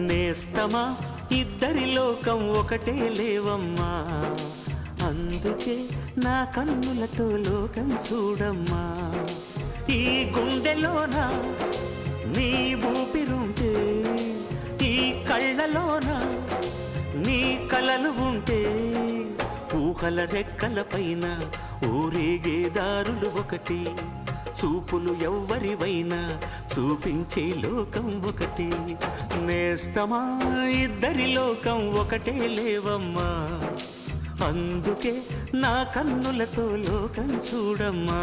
నేస్తమా ఇద్దరి లోకం ఒకటే లేవమ్మా, అందుకే నా కన్నులతో లోకం చూడమ్మా. ఈ గుండెలోన నీ ఊపిరుంటే, ఈ కళ్ళలోన నీ కలలు ఉంటే, ఊహల రెక్కల పైన ఊరేగే దారులు ఒకటి, చూపులు ఎవ్వరివైనా చూపించే లోకం ఒకటి. నేస్తమా ఇద్దరి లోకం ఒకటే లేవమ్మా, అందుకే నా కన్నులతో లోకం చూడమ్మా.